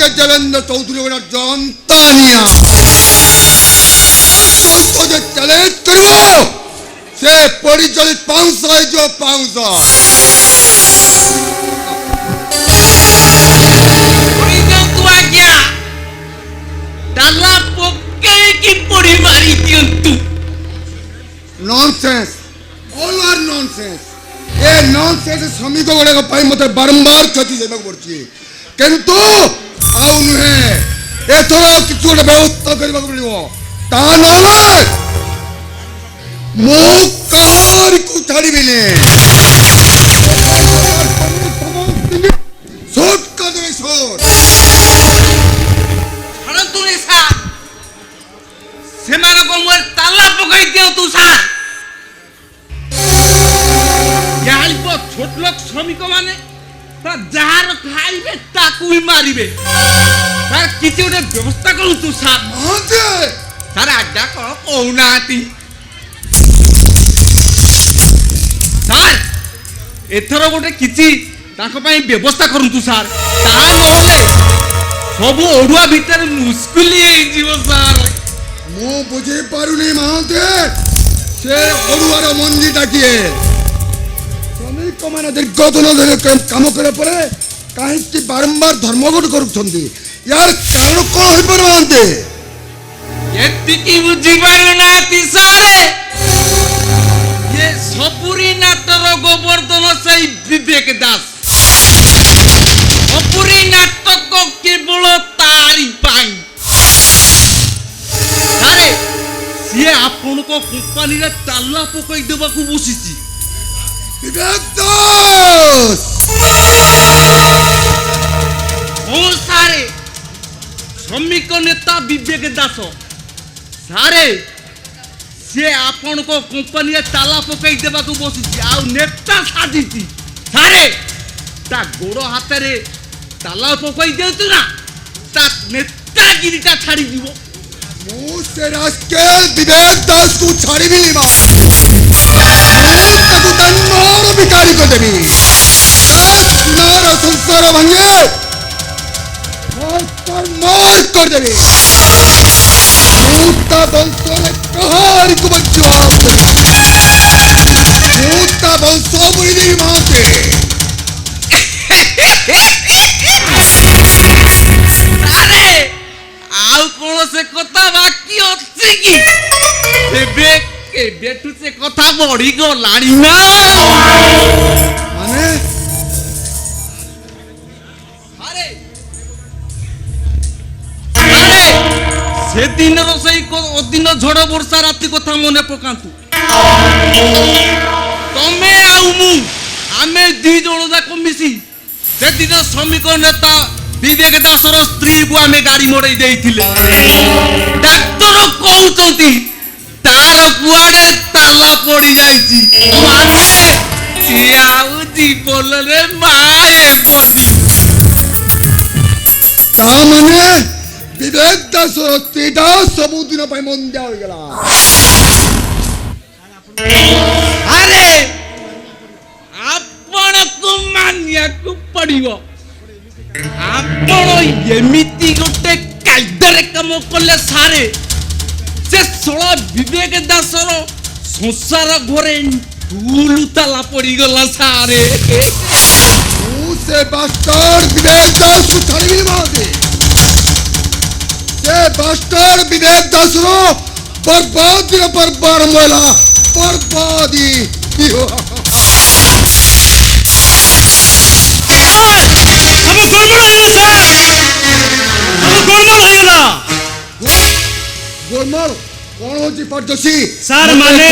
के देवेंद्र चौधरी गोटा जंतानिया चैलेंज करो से परिचालित पाउंस जो पाउंस nonsense all are nonsense a nonsense श्रमिक गुड़ाक मत बारंबार क्षति देवाक पड़ी किंतु आउ नुहे एथर किसी गोटे व्यवस्था करने पड़ो ता को छाड़बी शोट कर देवे शोट ताला पकड़ दियो तू सार छोट लोक श्रमिक माने जार खाइबे ताकू ही मारिबे तार किछि गोटे व्यवस्था करू तू सार सार आज्ञा कौन कहूनाती सार एथर गोटे किछि ताको पई व्यवस्था करू तू सार ता नहले सब ओडुआ भीतर मुस्कुली हे जीव सार मो बुझे पारुनी महाते से ओडुआर मंजी डाकिए श्रमिक मैंने दीर्घ दिन धरे काम करे परे कहीं बारंबार धर्मघट करुछंती यार कारण कौन हो पारते एतिकी बुझी पारुनाती सारे ये सपुरी नाटर गोवर्धन से विवेक दास सपुरी नाटक केवल तारी पाई सारे सी आपण को कंपनी रे ताला पकई देबा को बसिची विवेक दास ओ सारे श्रमिक नेता विवेक दास सारे से आपण को कंपनी रे ताला पकई देबा को बसिची आ नेता साजिची सारे ता गोड़ हाथ रे ताला पकई देतु ना ता नेतागिरीटा छाड़ी दिबो मु से रास्केल विवेक दास को छाड़बी ताकू तन्नोर बिकारी को देबी नार संसार भंगे मार कर देबी मूता वंश ने कहार को बच्चो मूता वंश बुरी देवी माते अरे आउ कोन से कथा बाकी अछि की बेबे के बेटू से कथा बड़ी गो लाणी ना माने अरे अरे से दिन रो सही को दिन झड़ वर्षा राती कथा मने पकांतु तमे आउ मु आमे दी जण जाक मिसी से दिन श्रमिक नेता विवेक दासर स्त्री को आमे गाड़ी मोड़ई देइथिले डाक्टर कहउचंती तार कुआडे ताला पड़ी जाईची माने सियाउ जीवन रे माए बनी ता माने विवेक दास स्त्रीटा सबु दिन पई मंदिया हो गेला अरे आपण को मानिया को पड़िबो आपण एमिति गोटे कायदारे काम कले सारे से सोला विवेक दासर संसार घरे टूलू ताला पड़ी गला सारे तू से बास्टार्ड विवेक दास को छाड़बी माते से बास्टार्ड विवेक दास रो बर्बादी रे बर्बाद मोला बर्बादी दियो गोलमाल कौन होची पड़जसी सर माने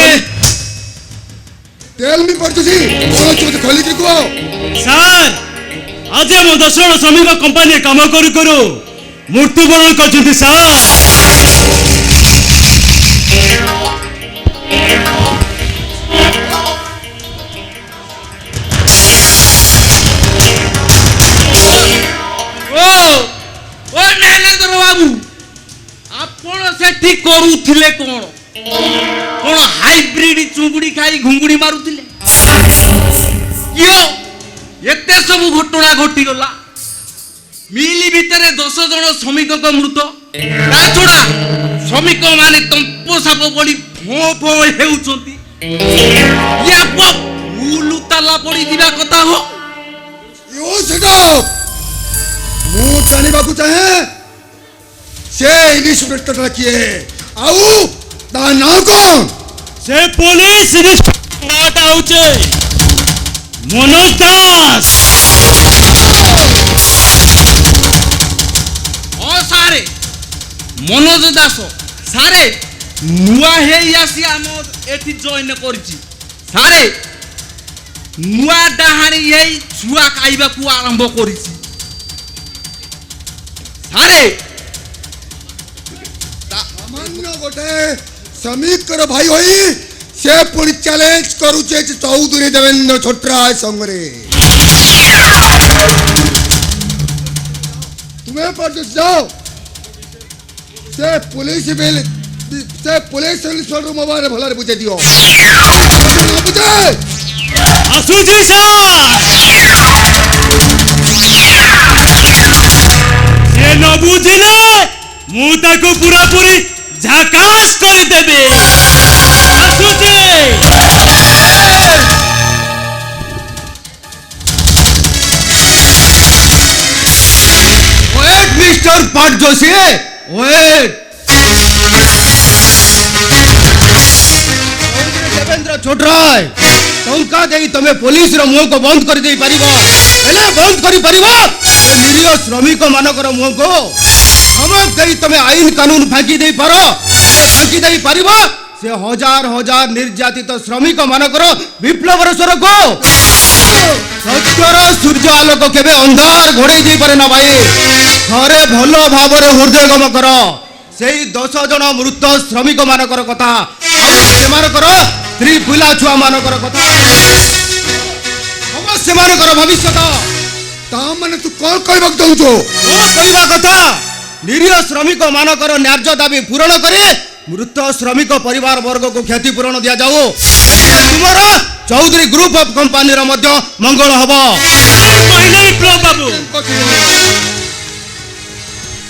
तेल में पड़जसी कौन होची खोली के को सर आज हम 10 जन श्रमिक कंपनी काम करू करू मृत्युवरण करछथि सर ओ नरेंद्र बाबू आपण सेठी करूथिले कोन कोन हाइब्रिड चुंगुडी खाई घुंगुडी मारुथिले कियो एते सब घटना घटी गला ମିଲି ଭିତରେ 10 ଜଣ ଶ୍ରମିକଙ୍କ ମୃତ ତା ଛଡ଼ା ଶ୍ରମିକ ମାନେ ତମ୍ପ ସାପ ପଡ଼ି ଫଁ ଫଁ ହେଉଛନ୍ତି ୟା ଫୁଲ ତାଲା ପଡ଼ିଯିବା କଥା ହୋ यो सेटअप ମୁଁ ଜାଣିବାକୁ ଚାହେଁ ସେ ଇନ୍ସପେକ୍ଟରଟା କିଏ ଆଉ ତା ନାଁ କ'ଣ ସେ ପୋଲିସ ନାଁଟା ହଉଛି ମନୋଜ ଦାସ। ସାରେ ମନୋଜ ଦାସ ସାରେ ନୂଆ ହେଇ ଆସି ଆମ ଏଠି ଜଏନ୍ କରିଛି ସାରେ ନୂଆ ଡାହାଣୀ ହେଇ ଛୁଆ ଖାଇବାକୁ ଆରମ୍ଭ କରିଛି ସାରେ ସାମାନ୍ୟ ଗୋଟେ ଶ୍ରମିକର ଭାଇ ହୋଇ ସେ ପୁଣି ଚ୍ୟାଲେଞ୍ଜ କରୁଛେ ଯେ ଚୌଧୁରୀ ଦେବେନ୍ଦ୍ର ଛୋଟରାୟ ସଙ୍ଗରେ ତୁମେ ପର୍ଯ୍ୟନ୍ତ ଯାଅ ସେ ପୁଲିସ ଇନ୍ସପେକ୍ଟର ମୋ ବାରେ ଭଲରେ ବୁଝେଇ ଦିଅ ବୁଝେ ଆସୁଛି ସାର୍। ସେ ନ ବୁଝିଲେ ମୁଁ ତାକୁ ପୁରାପୁରି ଝାକାସ କରିଦେବି। ଆସୁଛି। वेट मिस्टर पाट जोशी वेट देवेंद्र छोटराय टंका देई तमे पुलिस रो मुंह को बंद कर देई परिबो हेले बंद करी परिबो निरीह श्रमिक मानकर मुंह को धमक देई तमे आईन कानून फाकी देई पारो फाकी देई परिबो से हजार हजार निर्यातित श्रमिक मानकर विप्लवर स्वर को सत्यर सूर्य आलोक केबे अंधार घोड़े दे पारे ना भाई थरे भलो भावरे हृदयगम कर सेई 10 जन मृत श्रमिक मानकर कथा सेमानकर स्त्री पिला छुआ मानकर कथा सेमानकर भविष्य ତା ମାନେ ତୁ କ'ଣ କହିବାକୁ ଚାହୁଁଛୁ कहवा कथा निरीह श्रमिक मानकर न्याय्य दाबी पूरण करे मृत श्रमिक परिवार वर्ग को क्षतिपूरण दिया जाओ तुमर चौधरी ग्रुप ऑफ कंपनी रो मध्य मंगल हबो କହିଲେ ବିପ୍ଳବ ବାବୁ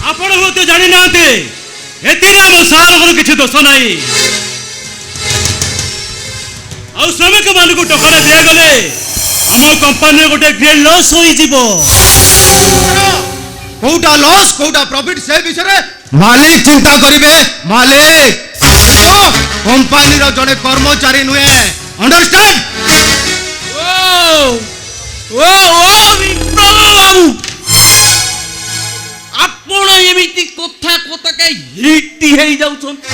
ଆପଣ ହୁଏତ ଜାଣିନାହାନ୍ତି ଏଥିରେ ଆମ ସାରଙ୍କର କିଛି ଦୋଷ ନାହିଁ ଆଉ ଶ୍ରମିକ ମାନଙ୍କୁ ଟଙ୍କା ଦିଆଗଲେ ଆମ କମ୍ପାନୀର ଗୋଟେ ଗ୍ରେଡ୍ ଲସ୍ ହୋଇଯିବ कोटा लॉस कोटा प्रॉफिट से विषय मालिक चिंता करिवे मालिक कंपनी रो जने कर्मचारी नुए अंडरस्टैंड ଓ ଓ ଓ ବିପ୍ଳବ ବାବୁ ଆପଣ ଏମିତି କଥା କଥାକେ ହିଟ୍ ହେଇଯାଉଛନ୍ତି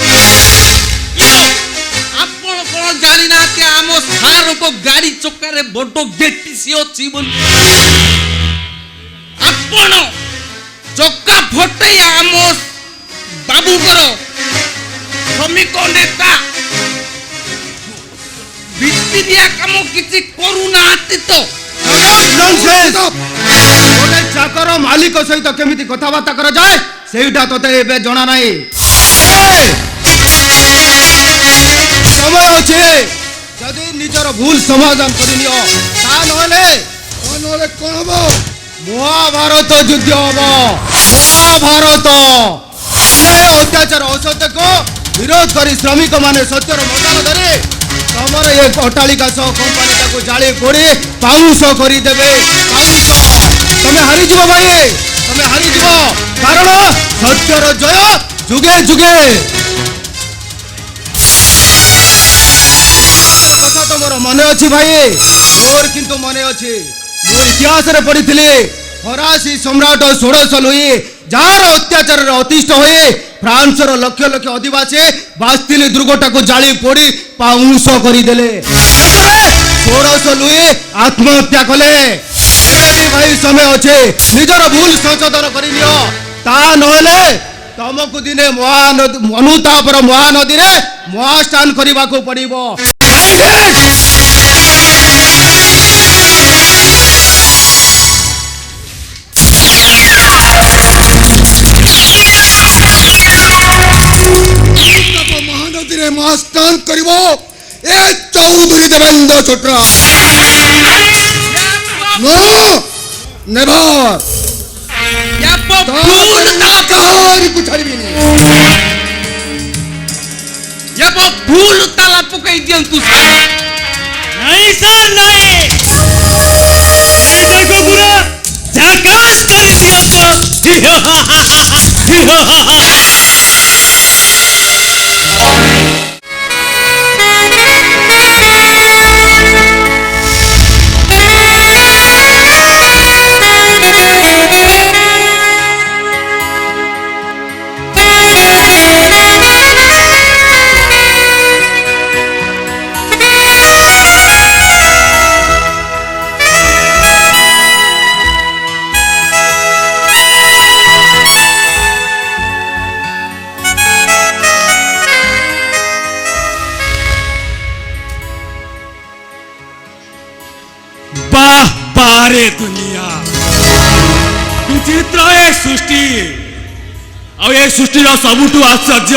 ଆପଣ କ'ଣ ଜାଣିନାହାନ୍ତି ଆମ ସାରଙ୍କ ଗାଡ଼ି ଚକାରେ ବଡ଼ ଗେଟିସି ଅଛି ବୋଲି ଆପଣ ଚକା ଫଟେଇ ଆମ ବାବୁଙ୍କର ଶ୍ରମିକ ନେତା ଭିତ୍ତିରିଆ କାମ କିଛି କରୁନାହାନ୍ତି ତ गोटे चाकर मालिक सहित केमिति कथबार्ता करा जाए सेटा तते एबे जणा नाही समय अछि जदि निजर भूल समाधान करि नियो ता नहले ନହେଲେ କ'ଣ ହବ महाभारत युद्ध हबो महाभारत अत्याचार असत्य को विरोध करी श्रमिक माने सत्यर मैदान धरे तमर एक अट्टालिका सह कंपनी को जाली पोड़ी पाउंस करी देबे तमे हारी जीव भाई तमे हारी जीव कारण सत्यर जय जुगे जुगे कथा तमर मने अछि भाई मोर किंतु मने अछि मो इतिहास रे पढ़िथिली फरासी सम्राट षोड़श लुई जार अत्याचार अतिष्ठ हुए फ्रांस लक्ष लक्ष आदिवासी बास्तिली दुर्गटा को जाली पोड़ी पाउंस करदेले षोड़श लुई आत्महत्या कले भाई समय अच्छे निजर भूल संशोधन करिनियो ता नहले तमको दिने महानदी अनुतापर महानदी रे महास्नान करने को पड़िबो ମହାନଦୀରେ ମହାସ୍ନାନ କରିବ ଏ ଚୌଧୁରୀ ଦେବେନ୍ଦ୍ର ଛୋଟରାୟ नो नेवर ନାରୀକୁ ଛାଡ଼ିବିନି। ଏବେ ଫୁଲ ତାଲା ପକେଇ ଦିଅନ୍ତୁ ସାର୍। नहीं सर नहीं एटा को पूरा झकास कर दिया वाह बारे दुनिया विचित्र ए सृष्टि और ये सृष्टि सबुठु आश्चर्य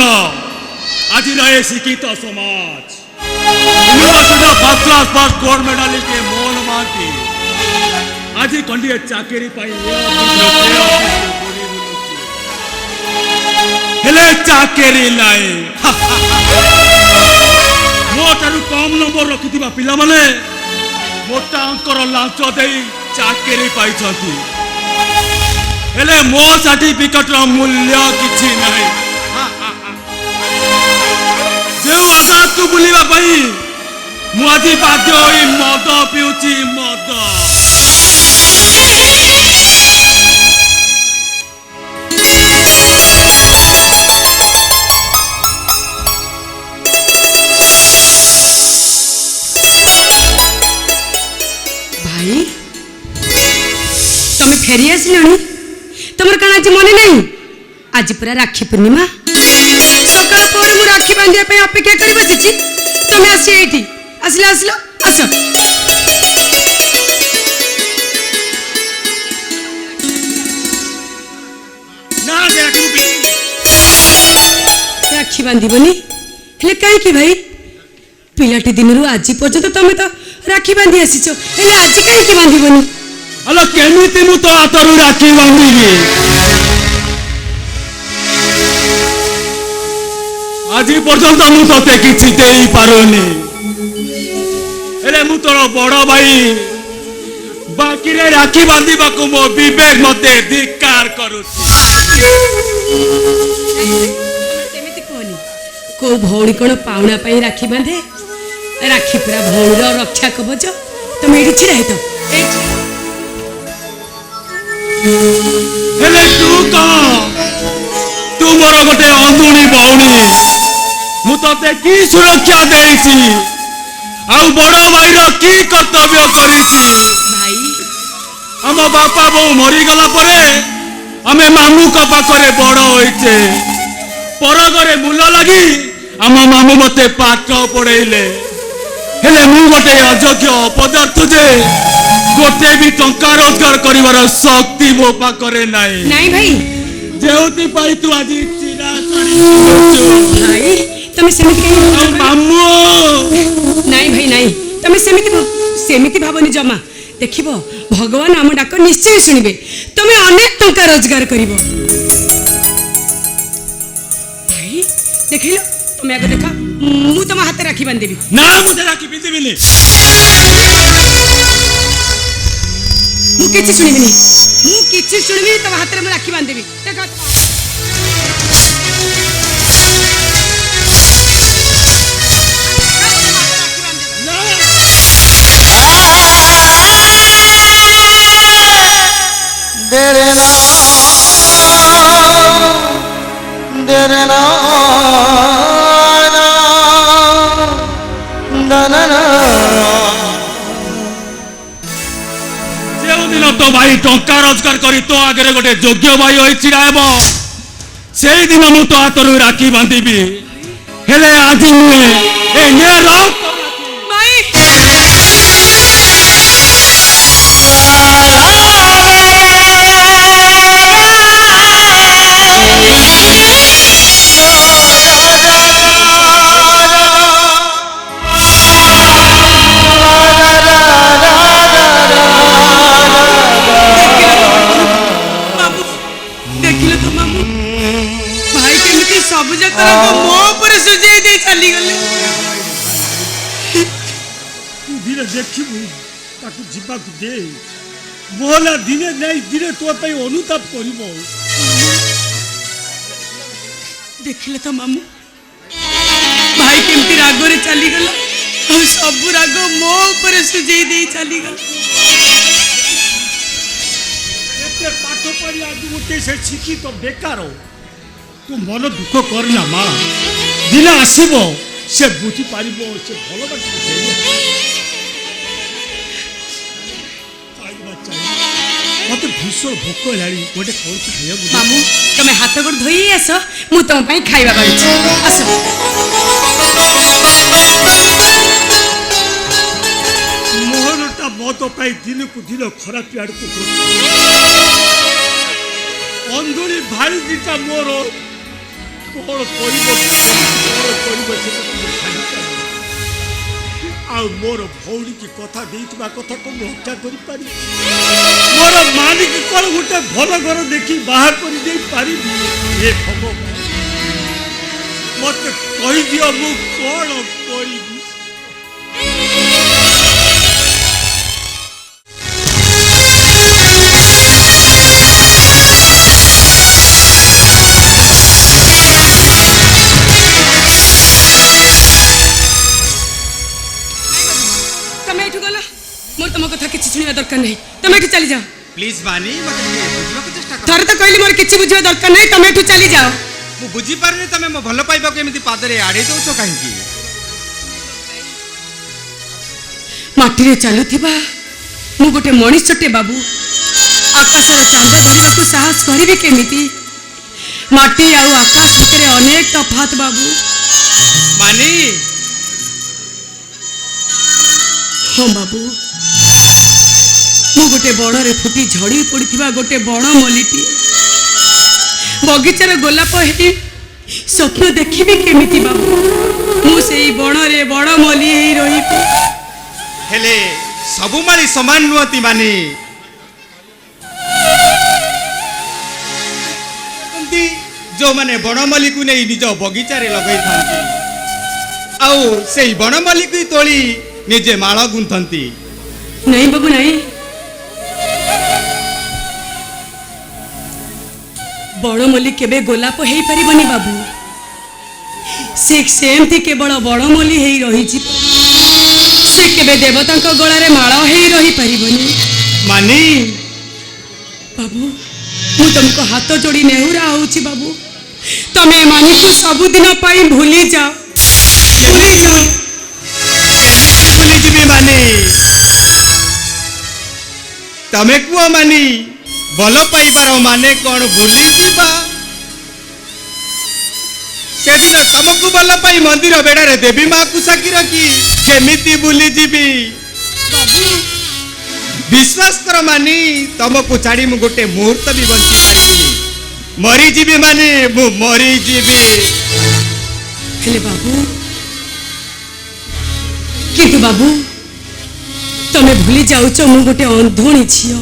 आज रहे शिक्षित समाज university first class first gold medalist Mohan Mahanti आज कंडिए चाकरी हेले चाकरी नाई मो ठारू कम नंबर रखिथिबा पिला माने मोटा अंकर लांच दे चाकरी पाई हेले मो सर्टिफिकेट मूल्य किछि नहीं जो आजाद को बुलिबा पई मु आज बाध्य होई मद पिउची मद भाई तमे फेरी आसिलणी तमर कण आज मन नहीं आज पूरा राखी पूर्णिमा सकाळ पर मु राखी बांधिया पे अपेक्षा करी बसिची तमे आसी एठी आसिला आसिला आस ना राखी राखी बांधिबनी हेले काहे की भाई पिलाटी दिनरु आज पर्यंत तमे तो राखी बांधि आसीछ हेले आज काहे की बांधिबनी अलो केमिति मु तो आतरु राखी बांधिबी आज पर्यंत मु तते किछि देई पारोनी हेले मु तोर बड़ भाई बाकी रे राखी बांधिबा को मो विवेक मते धिक्कार करूछि सेमिति कोनी को भौणी कोन पाउना पई राखी बांधे राखी पूरा भौणीर रक्षा कवच तुम एठी छिड़ा हेतो हेले तू मोर गोटे अंधुणी भौणी मु तते की सुरक्षा देइछि आउ बड़ भाईर की कर्तव्य करिछि भाई हम बापा बो मरी गला परे हमें मामू का पाखरे बड़ होइछे पर घरे मूल लगी हम मामू मते पाठ पढ़ेइले हेले मु गोटे अयोग्य पदार्थ जे गोटे भी टंका रोजगार करिवार शक्ति मो पाखरे नाही नहीं भाई जेउति पाई तू आज चिरा साड़ी भाई तुम सेमिति कहीं मामू नहीं भाई नहीं तुम सेमिति भावनी जमा देखिबो भगवान आम डाक निश्चय सुनिबे तुम अनेक टंका रोजगार करिबो भाई देखिलो तुम आगे देखा मु तुम हाथ राखी बांधेबी ना मुझे राखी पिंदिबिनी मु किछि सुनिबिनी तुम हाथ रे राखी बांधेबी देखा दिन तो भाई टंका रोजगार करी तो आगे गोटे योग्य भाई होई छिड़ा हेबो से दिन मु तो हाथरू राखी बांधिबी हेले आज नुहे ए ने रख भाई देखिलो तो मामू ଏ ସବୁ ଯାକ ରାଗ ମୋ ଉପରେ ସୁଜେଇ ଦେଇ ଚାଲିଗଲେ। ତୁ ଦିନେ ଦେଖିବୁ ତାକୁ ଯିବାକୁ ଦେ। ମହଲା ଦିନେ ନାଇଁ ଦିନେ ତୋ ପାଇଁ ଅନୁତାପ କରିବ। ଦେଖିଲେ ତ ମାମୁ ଭାଇ କେମିତି ରାଗରେ ଚାଲିଗଲା ଆଉ ସବୁ ରାଗ ମୋ ଉପରେ ସୁଜେଇ ଦେଇ ଚାଲିଗଲା। ଏତେ ପାଠ ପଢି ଆଜି ଗୋଟେ ସେ ଶିକ୍ଷିତ ବେକାର। ତୁ ମନ ଦୁଃଖ କରନା ମା, ଦିନ ଆସିବ ସେ ବୁଝିପାରିବ, ସେ ଭଲ ବାଟିବ। ମତେ ଭୀଷଣ ଭୋକ ହେଲାଣି, ଗୋଟେ କଣ ଖାଇବାକୁ। ମାମୁ ତମେ ହାତ ଗୋଡ଼ ଧୋଇ ଆସ, ମୁଁ ତମ ପାଇଁ ଖାଇବା କରୁଛି। ଆସ। ମୋହନଟା ମଦ ପାଇଁ ଦିନକୁ ଦିନ ଖରାପ ଆଡ଼କୁ କରୁଛି। ଅନ୍ଧୁଳି ଭାଇ ଦିଟା ମୋର କଣ କରିବ ଆଉ ମୋର ଭଉଣୀକି କଥା ଦେଇଥିବା କଥାକୁ ମୁଁ ହତ୍ୟା କରିପାରିବି। ମୋର ମାଲିକ କଣ ଗୋଟେ ଭଲ ଘର ଦେଖି ବାହା କରିଦେଇ ପାରିବି। ଏ ଭଗବାନ ମତେ କହିଦିଅ ମୁଁ କଣ କରିବି। तुम कथा किसी शुणा दरकार नहीं, तुम एठू चली जाओ प्लीज मानी मते बुझिबाक चेष्टा कर। थरे तो कहली मोर किसी बुझिबा दरकार नहीं, तुम एठू चली जाओ। मु बुझी पारनी तमे मो भलो पाइबा केमिति पादरे आडे दउछो काहे की। माटी रे चालुथिबा मु गोटे मनुष्यटे बाबू, आकाश रे चांद धरिबा को साहस करिबी केमिति। माटी आ आकाश भितरे अनेक तफात बाबू। मानी हाँ बाबू, मु गोटे बणरे फुटी झड़ी पड़ता गोटे बण मल्लीटी बगीचार गोलाप है स्वप्न देखी केमिति बाबू। मुझे बणरे बण मल्ली रही हेले सबु माली समान नुहति मानी। जो माने बनमल्ली को नहीं निज बगीचा रे लगई थांती आउ सेही बनमल्ली को तोली निजे माळ गुंथंती। नहीं बाबू नहीं, बणमल्ली केबे गोलाप हेई परिबनी बाबू। से सेमती केवल बणमल्ली हेई रही छी, से केबे देवतांक गळारे माळ हेई रही परिबनी। मानी बाबू मु तुमको हाथ जोड़ी नेहुरा होची बाबू, तमे मानी को सबुदिन पाई भूली जाओ, भूली जाओ। भूली जीवी मानी तमे कुआ मानी भल पाइबार माने कौन भूली जीवा। सेदिन तुमको भल पाई मंदिर बेड़ारे देवी माँ को साकी रखी केमिति भूली जीवी। बाबू विश्वास कर मानी तुमको छाड़ी मु गोटे मुहूर्त भी बंची पारिनी। मरी जीवी मानी मु मरी जीवी। हेले बाबू किंतु बाबू तमे भूली जाउछ मु गोटे अंधुणी छियो।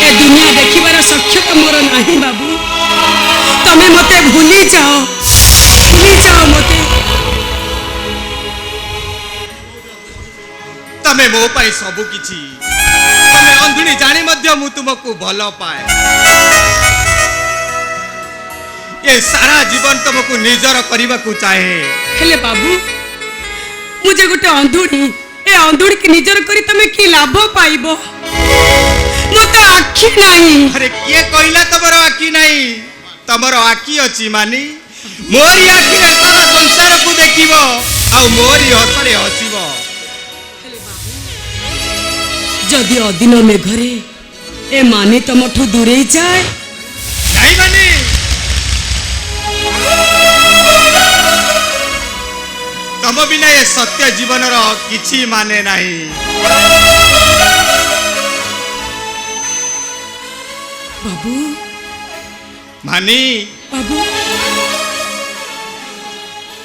ए दुनिया देखिबार सक्षमता मोर नाही बाबू, तमे मते भूली जाओ मते। तमे मो पाई सबु किछि, तमे अंधुणी जानी मध्य मु तुमको भल पाए। ये सारा जीवन तुमको निजर करबा को चाहे। हेले बाबू मुझे गोटे अंधुणी, ए अंधुणी की निजर करी तमे की लाभ पाइबो। मु तो आखी नहीं। अरे किए कहला तमरो आखी नहीं, तमरो आखी अछि मानी। मोरी आखी रे सारा संसार को देखिबो आ मोरी हसरे हसिबो। जदि अदिन मेघरे ए मानी तमठू दूरे जाए नहीं मानी तम बिना ये सत्य जीवन रो किछि माने नहीं। बाबू मानी बाबू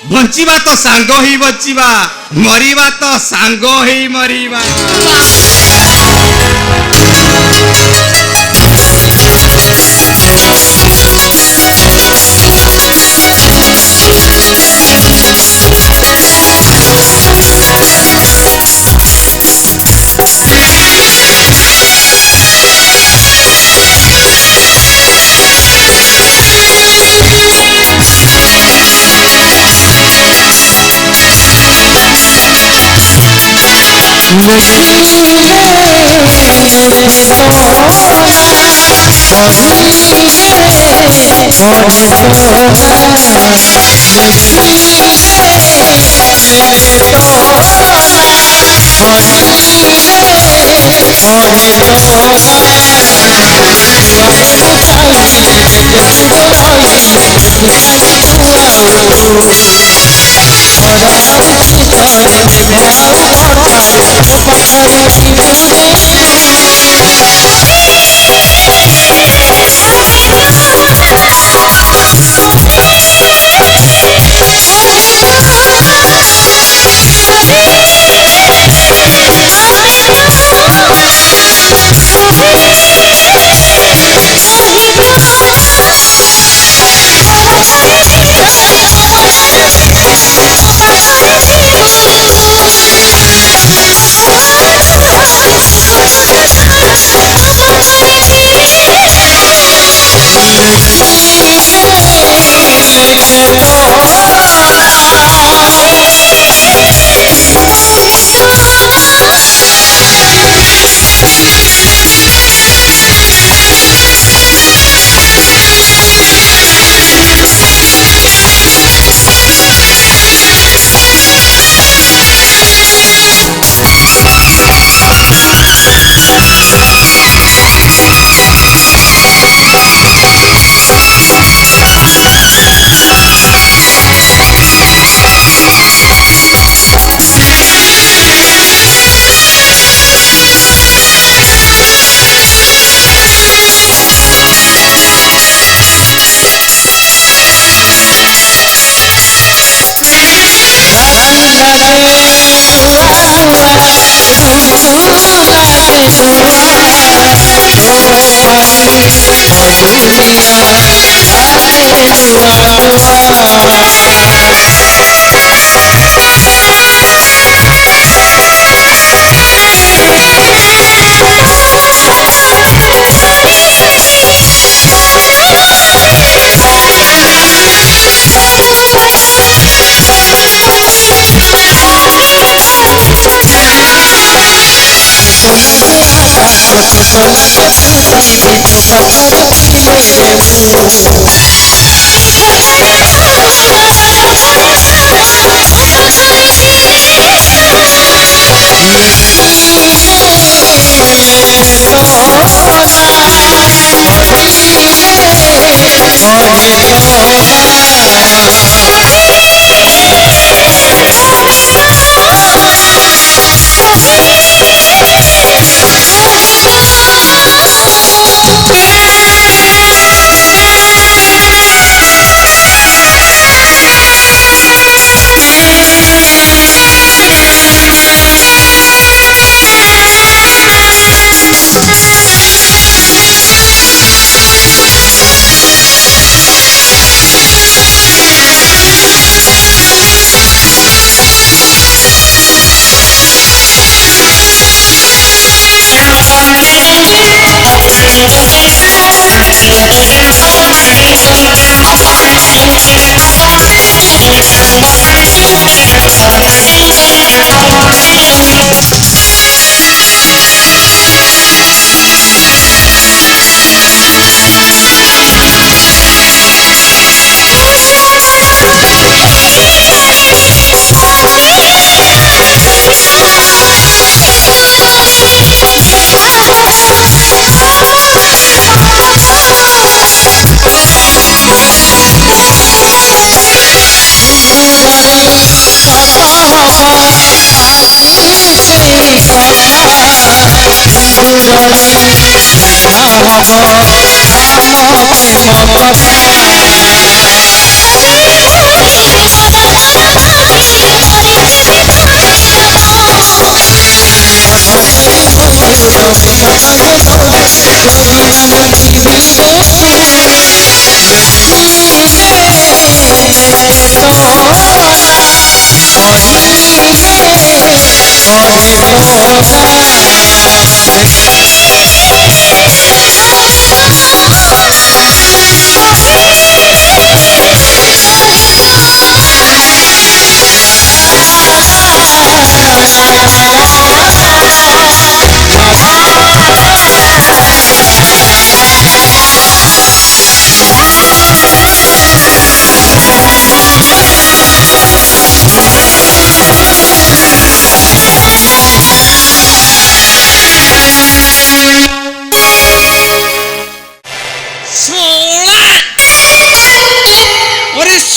बंचिबा तो सांग ही बचिबा, मरिबा तो सांग ही मरिबा। Thank you.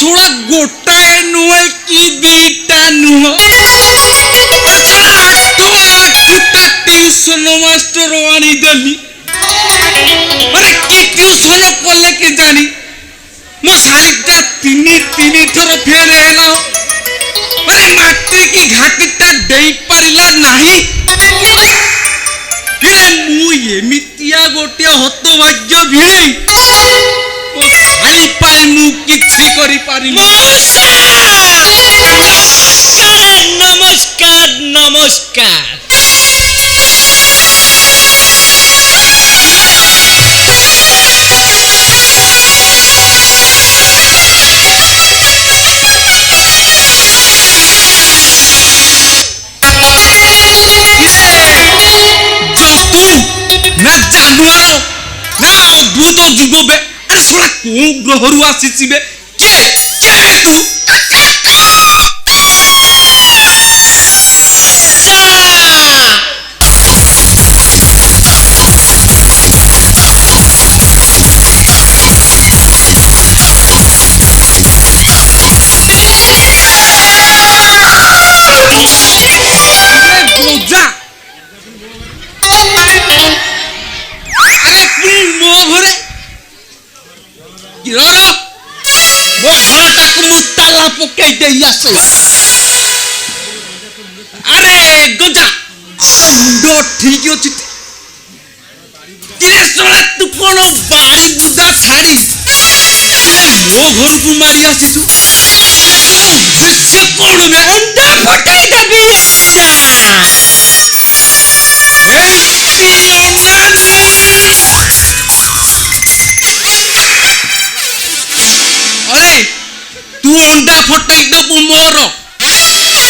ଶୁଣ ଗୋଟାଏ ନୁହେଁ କି ଦିଟା ନୁହଁ ଆଠଟା ଟିଉସନ ମାଷ୍ଟର ଆଣିଦେଲି ମାନେ କି ଟିଉସନ କଲେ କି ଜାଣି ମୋ ଶାଳୀଟା ତିନି ଥର ଫେଲ ହେଲା ମାନେ ମାଟ୍ରିକ ଘାଟିଟା ଦେଇ ପାରିଲା ନାହିଁ ମୁଁ ଏମିତିଆ ଗୋଟିଏ ହତଭାଗ୍ୟ ଭିଣେଇ ମୋ ଶାଳୀ ପାଇଁ ମୁଁ କିଛି କରିପାରିନି নমস্কার নমস্কার জন্তু না জানুয়ার না অদ্ভুত জীব বে আরে শোনা কোন গ্রহরু আসিছি বে কে তু গোজা আরে তুই মো ঘরে কিরর মো ঘরটাকে মু তালা পকাই দেই আসে আরে গোজা মুন্ড ঠিক আছে কিরে সোনা তু কোন বাড়ি বুদা ছাড়ি মো ঘরକୁ মারি আসিছু উদ্দেশ্য কোন বে অন্ডা ফটাই দেবি अरे तू अंडा फटाई दबु मोर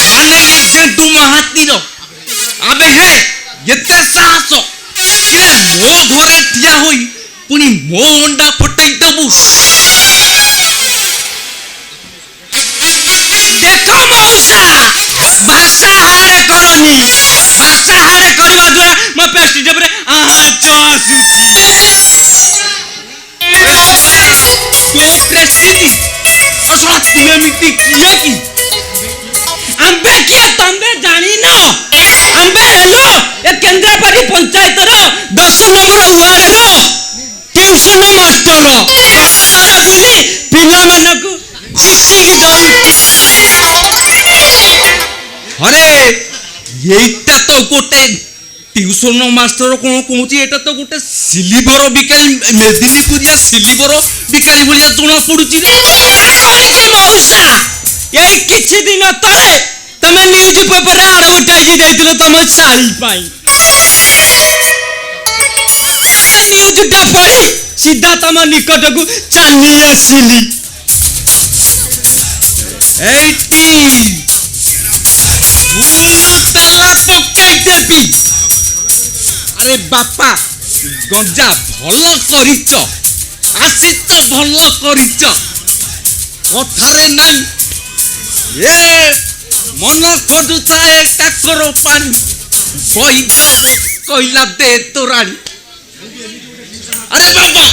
माने ये जेंटू महातीर आबे हे एते साहस किरे मो घरे ठिया होई पुनी मो अंडा फटाई दबु দেখো মৌসা ভাষা হারে করনি ভাষা হারে করিবা দ্বারা মো পেস্টি জবরে আহাচ আসুছি तो प्रेस्टीज असला तुमे मिट्टी किया की আম্বে কিয়া তম্বে জানি ন আম্বে হেলো এ কেন্দ্রাপাড়ি পঞ্চায়েতর 10 নম্বর ওয়ার্ডর টিউশন মাস্টর রাস্তারে বুলি পিলামানকু শিক্ষিকি দউছি अरे এইটা তো গোটে টিউশন মাস্টার কোন কହୁଛି এটা তো গোটে সিলিভর বিকালি মেদিনীপুরিয়া সিলিভর বিকালি ভলিয়া জଣା পড়ুଛି রে করিছি মৌসা এই কিছু দিন তলে তুমি নিউজ পেপরে আডভার্টাইজ ଦେଇଥିଲ ତମ ଶାଳୀ ପାଇଁ নিউজটা পড়ি সিধা তম নিকটকু চালি আসিলি এইটি ভুল তালা পকাই দেবি আরে বাপা গঞ্জা ভাল করিছ আসিছ ভাল করিছ কথারে নাই এ মন খোঁজুଥାଏ কাকর পানি বৈদরে কইলা দে তোরানি আরে বাবা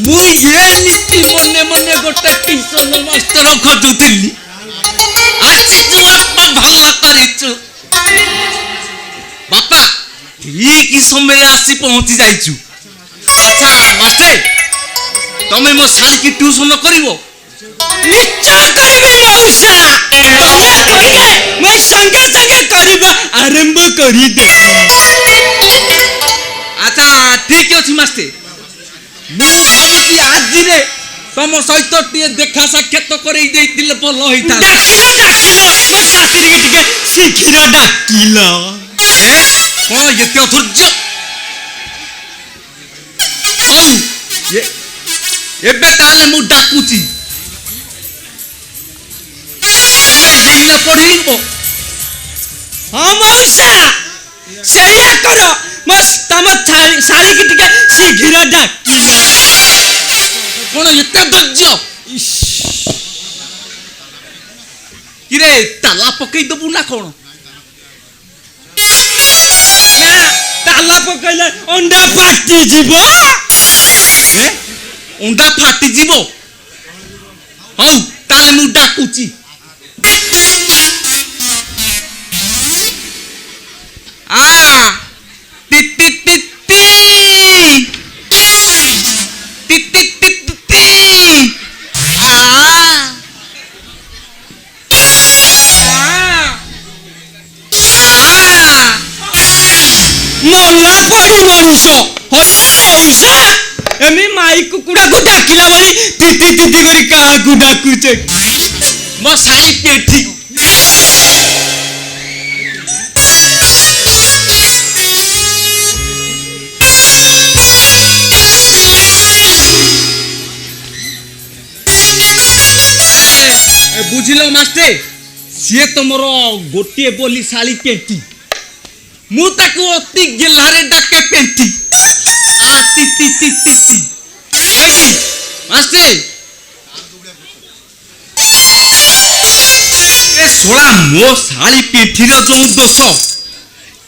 মুই এমিতি মনে মনে গোটে টিউশন মাস্টার খোঁজুଥିଲି আসিছু বাপা ভাল করিছু বাপা ঠিক সময় আসি পৌঁছি যাইছু আচ্ছা মাস্টার তুমি মো শালীকে টিউশন করিব নিশ্চয় করিবি মৌসা পূজা করিলে মই সঙ্গে সঙ্গে করিবা আরম্ভ করি দেবি আচ্ছা ঠিক আছে মাস্টার মু ভাবুছি আজিরে তম সহিত টিকে দেখা সাক্ষাৎ করেই দেইতিলে ভাল হইতা ডাকিল ডাকিল ମୋ ସାଥିରେ ଟିକେ ଶୀଘ୍ର ଡାକିଲ কোন এতে অধৈর্য হଉ ଏବେ ତାହେଲେ ମୁଁ ଡାକୁଛି ତମେ ହେଇଲା ପଢେଇବ ହଁ ମଉସା ସେଇଆ କର ମୋ ତମ ଶାଳୀକି ଟିକେ ଶୀଘ୍ର ଡାକିଲ কোন এতে ধৈর্য কিরে তালা পকেই দেবু না কোন ନା ତାଲା ପକେଇଲେ ଅଣ୍ଡା ଫାଟିଯିବ ଅଣ୍ଡା ଫାଟିଯିବ ହଉ ମାନୁ ଡାକୁଛି। ଆ ଟି ଟି ଟି ଟି ଟି ଟି ଟି ଟି ଆ ମଲା ପଡି ମଣିଷ ହଇସା ଏମି ମାଇ କୁକୁଡାକୁ ଡାକିଲା ଭଳି ତିତି ତିତି କରି କାହାକୁ ଡାକୁଛେ? ମୋ ଶାଳି ପେଠି ବୁଝିଲ ମାଷ୍ଟେ, ସିଏ ତମର ଗୋଟିଏ ବୋଲି ଶାଳି ପେଣ୍ଟି, ମୁଁ ତାକୁ ଅତି ଗେହ୍ଲାରେ ଡାକେ ପେଣ୍ଟି। ଆ ଟି ଟି ଟି ଟି ଟି କହିକି ମାଷ୍ଟେ ଏ ଶଳା ମୋ ଶାଳି ପେଣ୍ଠିର ଯୋଉ ଦୋଷ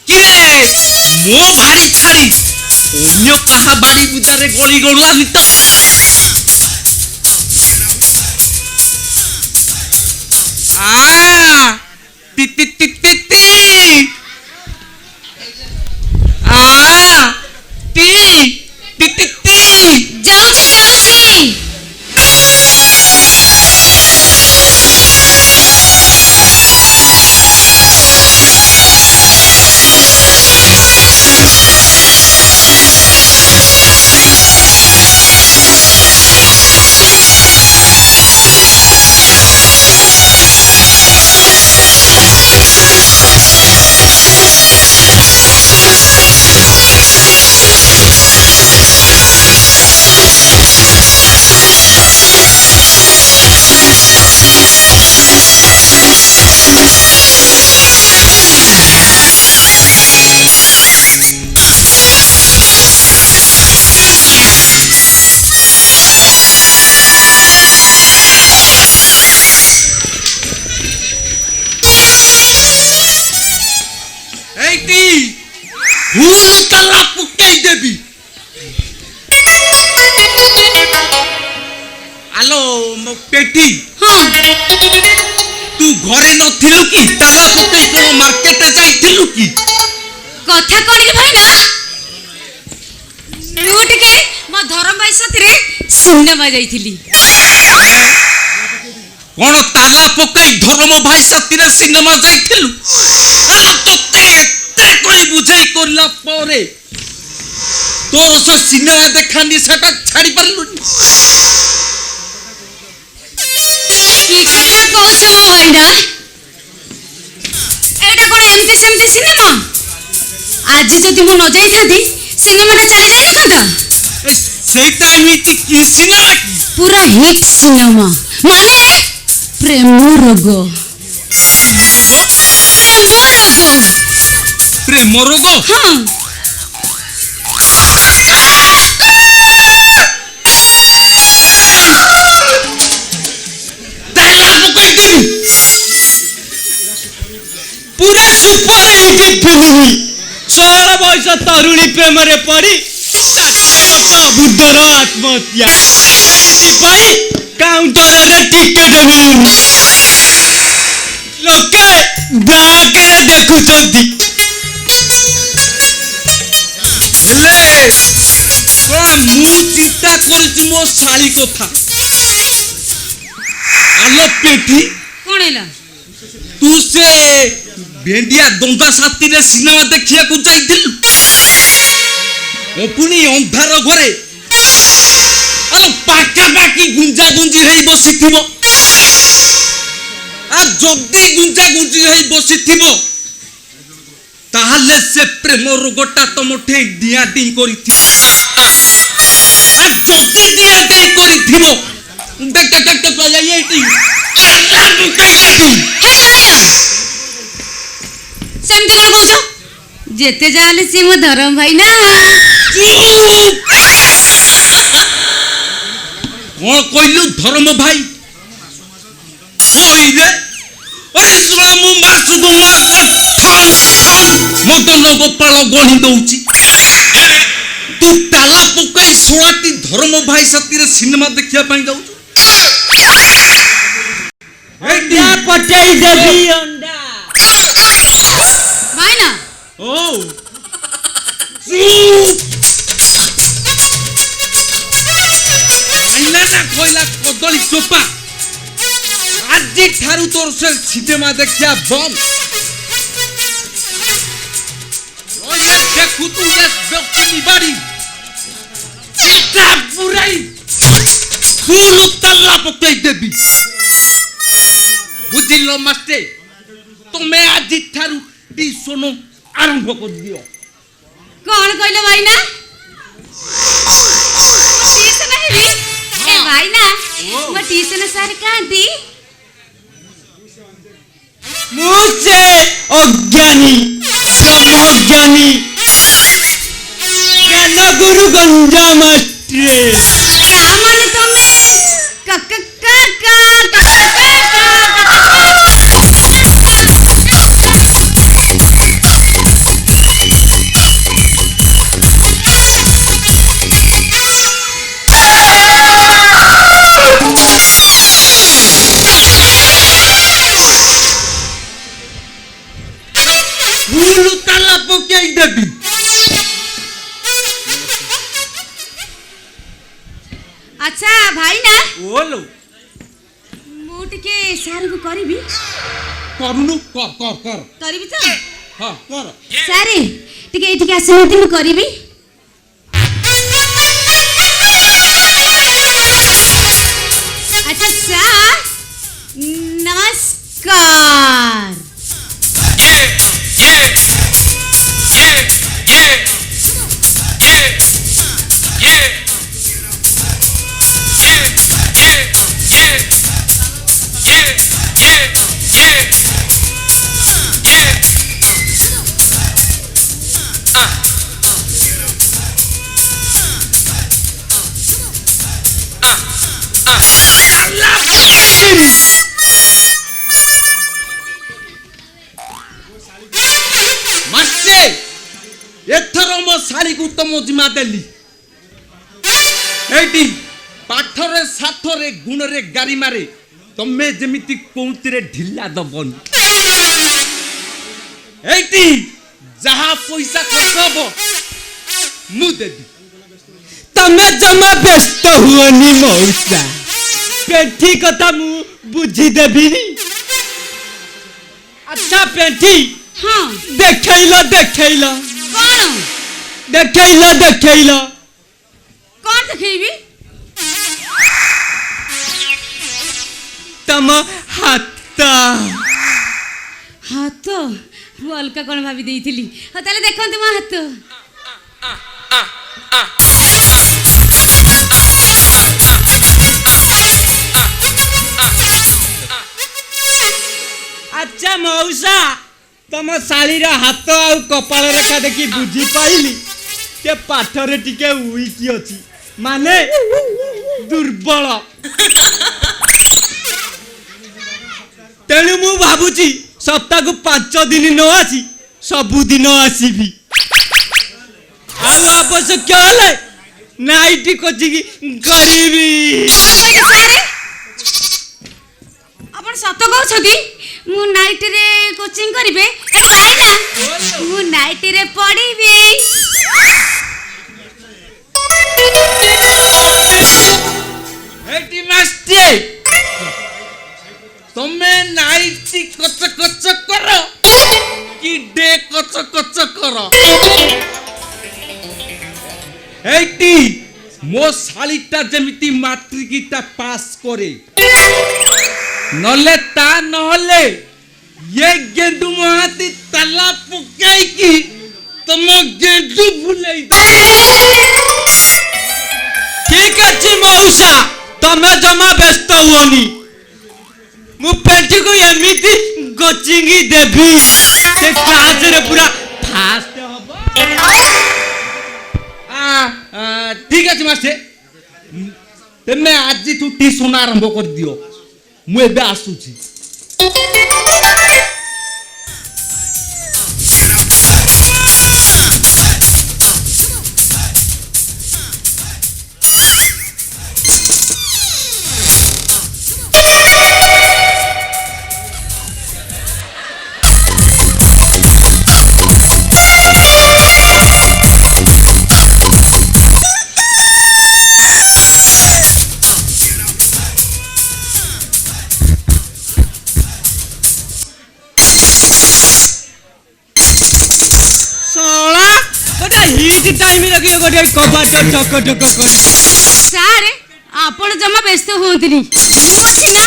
କିରେ ମୋ ବାଡ଼ି ଛାଡ଼ି ଅନ୍ୟ କାହା ବାଡ଼ି ବୁଜାରେ ଗଳି ଗଲାନି ତ? ଆ ଟି ଟି ଟି ଟି ଟି ଆ ଟି ଟି ଟି ଟି ଯାଉଛି ଯାଉଛି। এইটি ভুল তালা পকাই দেবি। আলো ମୋ পেটি ହଁ তু ঘরে নথিলু কি? তালা পকাই কোন মার্কেটে যাইতিলু কি? କଥା କଣ କି ଭାଇନା? ମୁଁ ଟିକେ ମୋ ଧରମ ଭାଇ ସାଥିରେ ସିନେମା ଯାଇଥିଲି। কোন তালা পকাই ধর্ম ভাই সাথীরে সিনেমা যাইতিলু? আলো তোতে এতে কই বুঝাই করলা পরে তোর সে সিনেমা দেখানি সেটা ছাড়ি পারলুনি? কি কথা কହୁଛ ମୋ ଭାଇନା? ଏଇଟା କଣ ଏମିତି ସେମିତି ସିନେମା? ଆଜି ଯଦି ମୁଁ ନ ଯାଇଥାନ୍ତି ସିନେମାଟା ଚାଲି ଯାଇନଥାନ୍ତା। সেইটা এমিতি কি সিনেমা কি? ପୁରା ହିଟ୍ ସିନେମା ମାନେ ପ୍ରେମ ରୋଗ। ପ୍ରେମ ରୋଗ। প্রেম রোগ? ହଁ তালা পকাই দেবি। ପୁରା ସୁପର ହିଟ୍ ଫିଲ୍ମ। 16 ବର୍ଷ ତରୁଣୀ ପ୍ରେମରେ ପଡ଼ି 60 ବର୍ଷ ବୃଦ୍ଧର ଆତ୍ମହତ୍ୟା। ଏଇଥିପାଇଁ କାଉଣ୍ଟରରେ ଟିକେଟ ମିଳୁନି, ଲୋକେ ବ୍ଲାକରେ ଦେଖୁଛନ୍ତି। ହେଲେ ମୁଁ চিন্তা করেছি ମୋ ଶାଳି କଥା। আলো পেটি କଣ ହେଲା? তু সে ভেন্ডিয়া দঙ্গা সাথীরে সিনেমা দেখিବାକୁ যাইଥିଲୁ? পুଣି ଅନ୍ଧାର ଘରେ ଆଲୋ ପାଖାପାଖି ଗୁଞ୍ଜା ଗୁଞ୍ଜି ହେଇ ବସିଥିବ। ଆଉ ଯଦି ଗୁଞ୍ଜା ଗୁଞ୍ଜି ହେଇ ବସିଥିବ ତାହେଲେ ସେ ପ୍ରେମ ରୋଗଟା ତମଠେ ଡିଆଁ ଡିଁ କରିଥିବ। ଆଉ ଯଦି ଡିଆଁ ଡିଁ କରିଥିବ ଦେଖ ଏଇଠି ତାଲା ପକାଇ ଦେବି। ହେ କାଳିଆ, ସେମିତି କଣ କହୁଛ? ଯେତେ ଯାହା ହେଲେ ସିଏ ମୋ ଧରମ ଭାଇ ନା। କଣ କହିଲୁ ଧର୍ମ ଭାଇ? ହଇରେ ଆରେ ଶୁଣ ମୁଁ ମାସକୁ ମାସ ମଦନ ଗୋପାଳ ଗଣି ଦଉଛି। ତୁ ତାଲା ପକାଇ ଶୁଣାଟି ଧର୍ମ ଭାଇ ସାଥିରେ ସିନେମା ଦେଖିବା ପାଇଁ ଯାଉଛୁ? ପଠେଇ ଦେବି ଅଣ୍ଡା। ଭାଇନା ଓ ଆଇନା କହିଲା କଦଳୀ ଚୋପା ଆଜି ଠାରୁ ତୋର ସେ ସିନେମା ଦେଖିବା ବନ୍ଦ। ରହିଲେ ଦେଖୁତୁ ଏ ବ୍ୟକ୍ତି ନିବାଡ଼ି ପିଠା ପୁରାଇ ଫୁଲ ତାଲା ପକେଇ ଦେବି। ବୁଝିଲ ମାଷ୍ଟେ, ତମେ ଆଜି ଠାରୁ ଟିଉସନ ଆରମ୍ଭ କରିଦିଅ। କଣ କହିଲ ଭାଇନା? ଟିଉସନ ହେବି? ଏ ଭାଇନା ମୋ ଟିଉସନ ସାର୍ କାନ୍ତି? ମୁଁ ସେ ଅଜ୍ଞାନୀ ବ୍ରହ୍ମଜ୍ଞାନୀ ଜ୍ଞାନ ଗୁରୁ ଗଞ୍ଜା ମାଷ୍ଟ୍ରେ। ତାମାନେ ତମେ ଫୁଲ ତାଲା ପକେଇ ଦେବି। ଆଚ୍ଛା ଭାଇନା ଓଲୋ ମୁଁ ଟିକେ ସାର୍ଙ୍କୁ କରିବି? କରୁନୁ କର କର କର କରିବି ତ? ହଁ କର। ସାରେ ଟିକେ ଏଇଠିକି ଆସିନାହାନ୍ତି, ମୁଁ କରିବି। ଆଚ୍ଛା ସାର୍ ନମସ୍କାର। ମାସେ ଏଥର ମୋ ଶାଳୀକୁ ତମ ଜିମା ଦେଲି। ଏଇଠି ପାଠରେ ସାଠରେ ଗୁଣରେ ଗାରିମାରେ ତମେ ଯେମିତି କୋଉଥିରେ ଢିଲା ଦବନି। ଏଇଠି ଯାହା ପଇସା ଖର୍ଚ୍ଚ ହବ ମୁଁ ଦେବି। ତମେ ଜମା ବ୍ୟସ୍ତ ହୁଅନି ମଉସା, ପେଣ୍ଠି କଥା ମୁଁ ବୁଝିଦେବିନି। ଆଚ୍ଛା ପେଣ୍ଠି, ହଁ ଦେଖେଇଲ ଦେଖେଇଲ କଣ ଦେଖେଇଲ ଦେଖେଇଲ କଣ ଦେଖେଇବି? ତମ ହାତ। ହାତ? ମୁଁ ଅଲଗା କଣ ଭାବି ଦେଇଥିଲି। ହଉ ତାହେଲେ ଦେଖନ୍ତୁ ମୋ ହାତ। ଆଚ୍ଛା ମଉସା, ତମ ଶାଳୀର ହାତ ଆଉ କପାଳ ରେଖା ଦେଖି ବୁଝିପାଇଲି ଯେ ପାଠରେ ଟିକେ ୱିକ୍ ଅଛି, ମାନେ ଦୁର୍ବଳ। ତେଣୁ ମୁଁ ଭାବୁଛି ସପ୍ତାହକୁ 5 ଦିନ ନ ଆସି ସବୁଦିନ ଆସିବି। ଆଉ ଆବଶ୍ୟକ ହେଲେ ନାଇଟ୍ କୋଚିଂ କରିବି। ସାରେ ଆପଣ ସତ କହୁଛନ୍ତି? ମୁଁ ନାଇଟରେ କୋଚିଂ କରିବେ? ଏ ଭାଇନା ମୁଁ ନାଇଟରେ ପଢିବି। ଏଇଠି ମାଷ୍ଟେ ତମେ ନାଇଟି କଚ କଚ କର କି ଡେ କଚ କଚ କର, এইটি ମୋ ଶାଳୀଟା ଯେମିତି ମାଟ୍ରିକଟା ପାସ୍ କରେ, ନହେଲେ ତା ନହେଲେ ये गेंडू महाती ताला पकेइकी तम गेंडू भुलेई दे। ठीक अच्छी मौसा, तमे जमा व्यस्त हुओनी, मु पेंटी को एमिति कोचिंग देबी से क्लास रे पूरा फास्ट हबो। ठीक अच्छे मास्टे, तेमे आज तू ट्यूशन आरंभ कर दियो, मु एबे आसुची। ଏଇଠି ଟାଇମ୍ ରଖିବ ଗୋଟେ କବାଟ ଠକ ଠକ କରି ସାର୍ ଆପଣ ଜମା ବ୍ୟସ୍ତ ହୁଅନ୍ତୁନି ମୁଁ ଅଛି ନା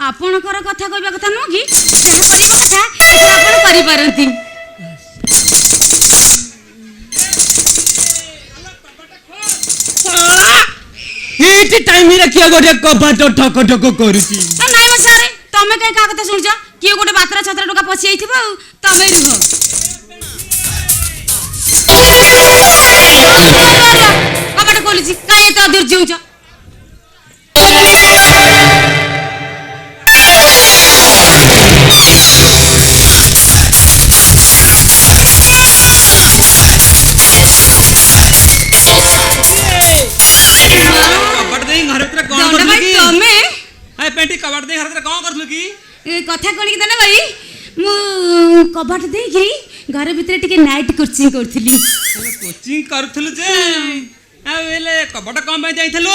ଆପଣଙ୍କର କଥା କହିବା କଥା ନୁହଁ କି ଯାହା କରିବା କଥା ଏଥର ଆପଣ କରିପାରନ୍ତି ଏଇଠି ଟାଇମ୍ ରଖିବ ଗୋଟେ କବାଟ ଠକ ଠକ କରୁଛି ନାଇଁ ମ ସାର୍ ତମେ କାହିଁ କାହା କଥା ଶୁଣୁଛ କିଏ ଗୋଟେ ବାତରା ଛତରା ଟୋକା ପଶି ଯାଇଥିବ ଆଉ ତମେ ରୁହ କବାଟ ଖୋଲୁଛି କାହିଁ ଏତେ ଅଧୈର୍ଯ୍ୟ ହଉଛ କବାଟ ଦେଇ ଘର ଭିତରେ କଣ ଦଣ୍ଡ କରୁଥିଲୁ ଭାଇ କି ତମେ ଏ ପେଣ୍ଟି କବାଟ ଦେଇ ଘର ଭିତରେ କଣ କରୁଥିଲୁ କି କଥା କଣ କି ଦଣ୍ଡ ଭାଇ ମୁଁ କବାଟ ଦେଇକିରି ଘର ଭିତରେ ଟିକେ ନାଇଟ୍ କୋଚିଂ କରୁଥିଲି କୋଚିଂ କରୁଥିଲୁ ଯେ ଆଉ ହେଲେ କବାଟ କଣ ପାଇଁ ଯାଇଥିଲୁ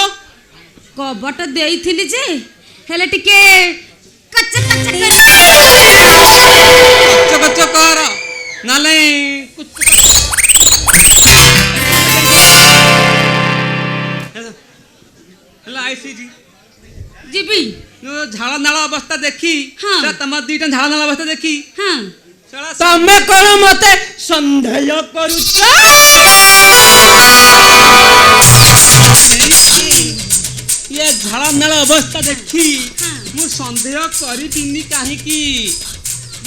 କବାଟ ଦେଇଥିଲି ଯେ ହେଲେ ଟିକେ କଚ କଚ କଚ କର ନହେଲେ ହେଲା ଆଇସିଜି ଯିବି ଝାଳ ନାଳ ଅବସ୍ଥା ଦେଖି ହଁ। ତମ ଦିଟା ଝାଳ ନାଳ ଅବସ୍ଥା ଦେଖି ହଁ ତମେ କଣ ମତେ ସନ୍ଦେହ କରୁଛ ଇଏ ଝାଳ ନାଳ ଅବସ୍ଥା ଦେଖି ମୁଁ ସନ୍ଦେହ କରିବିନି କାହିଁକି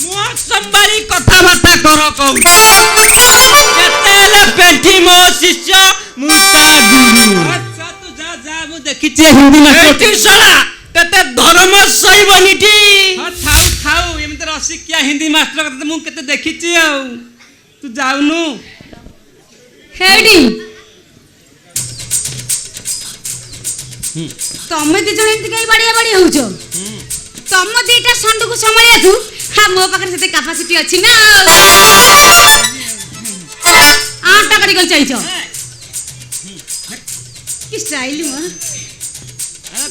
ମୋ ସମ୍ବାରୀ କଥାବାର୍ତ୍ତା କର କହୁଛି କେତେବେଳେ ପେଣ୍ଠି ମୋ ଶିଷ୍ୟ ମୁଁ ତା ଗୁରୁ ଆଚ୍ଛା ତୁ ଯା ଯା ମୁଁ ଦେଖିଛି ହିନ୍ଦୀ ମାଷ୍ଟର ଶଳା କେତେ ଧର୍ମ ସହିବନିଟି ଥାଉ ଥାଉ ଏମିତି ରସିକିଆ ହିନ୍ଦୀ ମାଷ୍ଟର କଥା ମୁଁ କେତେ ଦେଖିଛି ଆଉ ତୁ ଯାଉନୁ ହେଡି ତମେ ଦି ଜଣ ଏମିତି କାହିଁ ବାଡିଆ ବାଡି ହଉଛ ତମ ଦିଟା ଷଣ୍ଢକୁ ସମ୍ଭାଳିବାକୁ ମୋ ପାଖରେ ସେତେ କାପାସିଟି ଅଛି ନା ଆଣ୍ଟା କରି ଗଲ ଚାହିଁଛ କି ଷ୍ଟାଇଲ ମୋ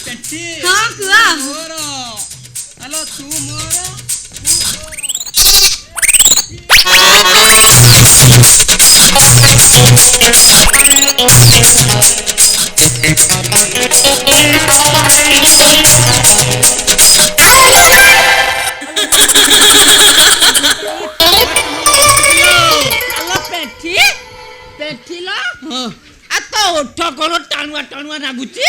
ପେଣ୍ଠି ହଁ କୁହ ମୋର ହ୍ୟାଲୋ ତୁ ମୋର ପେଠିଲ ଆ ତ ଓଠ କଣ ଟାଣୁଆ ଟାଣୁଆ ଲାଗୁଛି